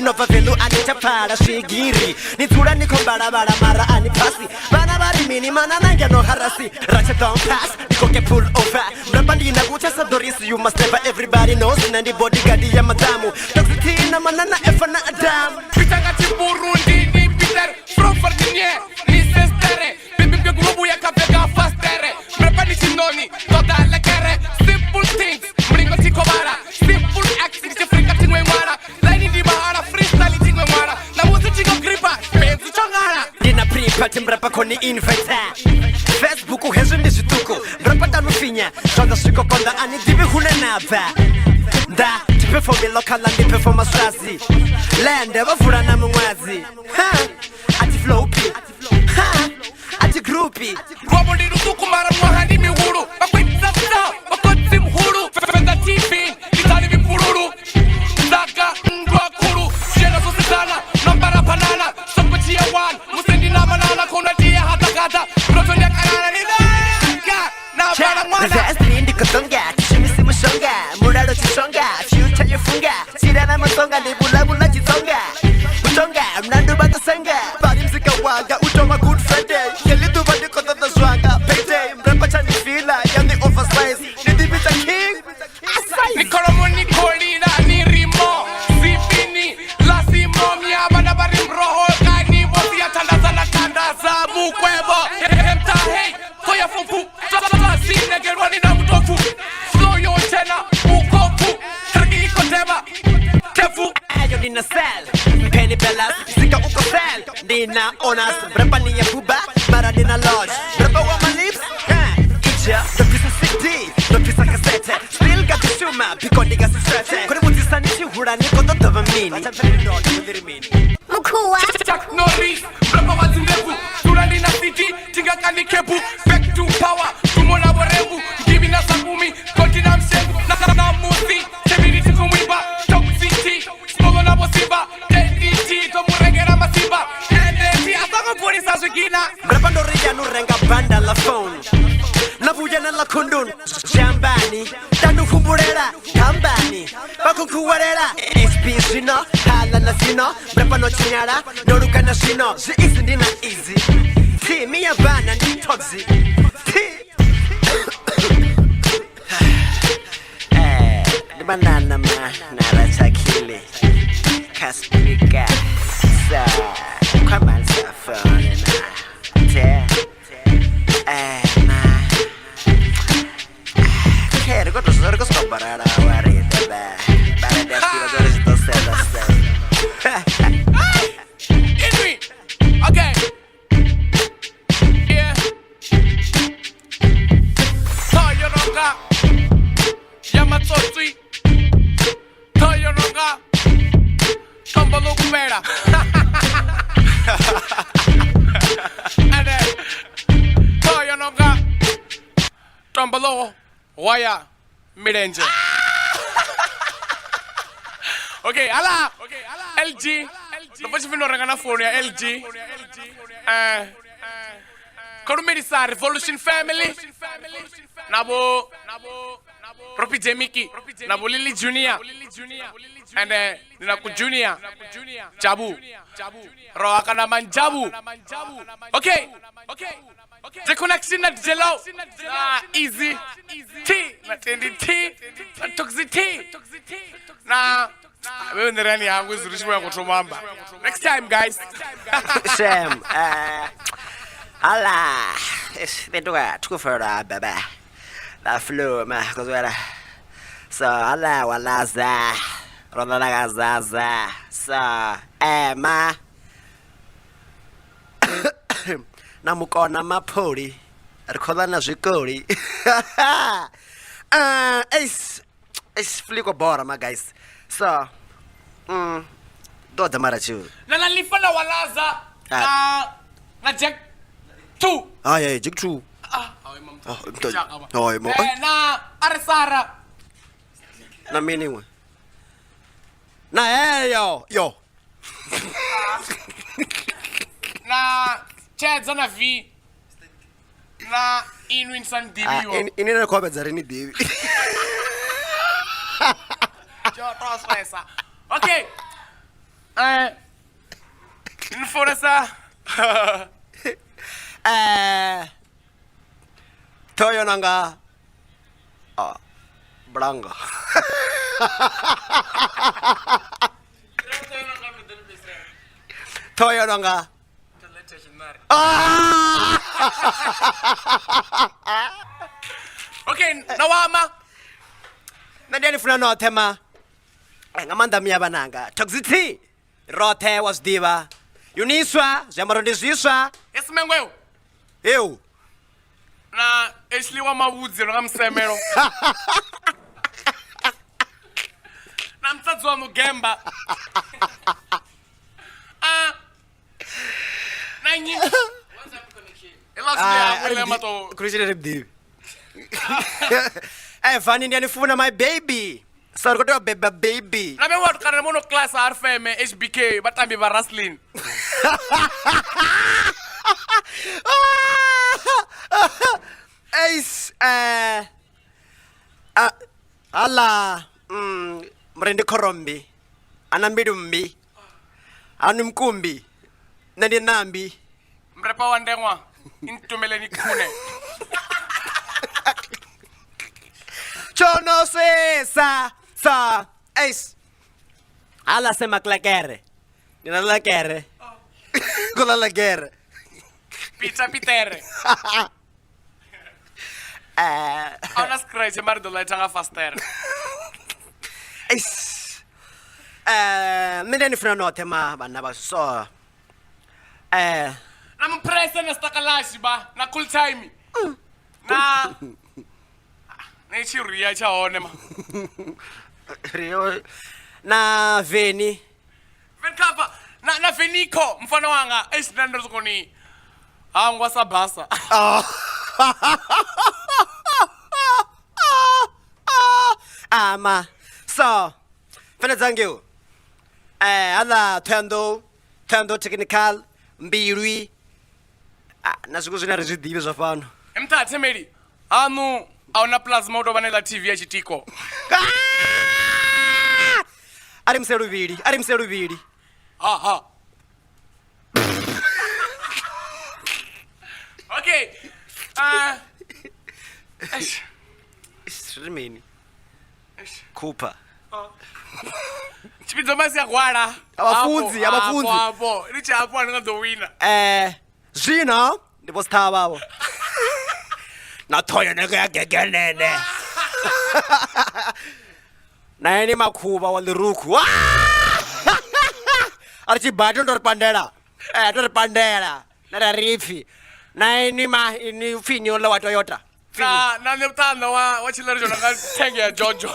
nova velu anichapara shigiri nitsura nikombara bara mara anipasi bana bari mini mana nange no harasi Racha don't pass nikoke pull over Rapandi na guchasa doris you must never everybody knows nandi bodyguard ya madamu toxicity na manana efana adam pitanga Burundi ni Peter from Virginia ni sestere bibi grubu ya kapega fastere Rapandi chinoni toda la kere simple things mringo tikobara simple actions Afrika tingwe ngwara line di bahara freestyle tingwe ngwara na muziki go gripa penzi chongara dina pripa timbrapa koni invite Facebook hezo ndizituko mrapata nufinya zonda siko konda ani dibi hune naba da tipe for me local and tipe for masrazi land bafura na mwazi ha ati floppy ha ati groupie robo ndi rutuku mara mwahandi mihuru bakwitsa bakotsi mhuru fenda TV litali bipururu daga ndwa kuru shena sositana nambara banana sokochi ya one musendi na banana kona dia hatakata roto ya karana ni daga na bana mwana Zestri ndi kutonga kishimisi mushonga muraro chisonga future yofunga sirana masonga ni bula chisonga utonga mnandu batasanga bari mzika wanga utoma good friday kelitu badi kota da zwanga payday mrepa chani fila yani oversize ni dibita king asai Nikoromo nikolina ni rimo Zipini lasimo miabana bari mroho Kani bosi ya tandaza mukwebo Hemta hey koya fufu Tata negerwani na mtofu Slow yo tena ukofu Tergi iko tema Kefu ayo nina sell penny bellas zika uko sell nina onas mrepa ni ya kuba mara nina lodge mrepa wa my lips Icha the piece of CD the piece of cassette still got the shuma because nigga stress kore mutisani chihura niko to dava mini Mkuu Chuck Norris mrepa wa zindevu Turandi na city tinga kani kebu Back to power tumona warevu Giving us a boomy kontina mshengu na musi Temini tiku mwimba Top city Smogo na bosiba DDT tomuregera masiba NDT asanga puri saswikina mrepa ndo rija nurenga banda la phone navuja na la kundun jambani tanu kumburera kambani bakunkuwarera SP sino hala na sino mrepa no chinyara noruka na sino zi easy ndina easy T mi ya bana ni toxic T di banana ma na Racha kile kaspika sa kwa sa phone na te Rico to sorry, go stop barara worry the para de tiro de esto se Inui okay yeah Toyoroga Yamatsotsi Toyoroga Tombolo Kumera And then Toyoroga Tombolo Waya Mirenje Okay, ala LG Depois vino rangana phone ya LG Korumeri sa Revolution Family Nabo Propi Jemiki Nabo Lily Junior And Ninaku Junior Jabu Roaka naman Jabu Okay The connection at Jello Easy T Natendi T Toxic T Na wewe ndirani yangu zirishimo ya kutumamba Next time guys Sam ala Bentuka tukufora baba La flow ma kozwera So ala walaza Ronda gazaza So ma namukona mapoli rikhola na zwikoli it's fliko bora my guys so do the marachu na nalifana walaza na Jack 2 yeah Jack 2 na Arsara na mini na yo na Chadza na V na Inwin San Divi ini na kwa bezari Divi Okay VentuneSA. Toyo nanga Branga. Toyo nanga Okay, nawama. Nadiani funa no tema. Ngamanda miyabananga. Toxicity. Rote was diva. Uniswa, zamarondiswa. Yes mengweo. Eu. Na esliwa mawudzi ngamsemero. Na mtsadzwa mugemba. Na nyi. What's up connection? Elazia wele mato. Christian Ribdi. Funny ndiani funa my baby. Sorry kote baby. Na me watu kana mono class RFM HBK batambi ba wrestling. Ace ala mrende korombi anambidumbi anumkumbi nandi nambi Mrepa wandengwa intumeleni kune. Chono sa ace ala sema klakere nina lakere kula lakere Pizza pitere. Ona scratch marido la tanga faster. Ace mideni funa no tema bana ba so I'm pressing na stakalashi ba na cool time. Na chiria cha one ma. Rio na Veni Venrap na Veniko mfano wanga esinando zikoni. Angwa sabasa. Ama so fena zangu ala tendo technical mbirwi nazikuzina rezidibe zafano Mthathe meli. Anu awuna plasma utobanela TV ya chitiko. ari mseluvili Aha. Okay. Rimini Cooper Chibidzo masi yakwala. Abafunzi. Hapo. Richa hapo angazo wina. Zina ndipo star babo Natoya nega gegenene Naeni makhuba waliruku Archi baton dor pandela Nara rifi Naeni ma ini finyo la wa Toyota Na neptano wa chilero jona ka tenge ya Jojo.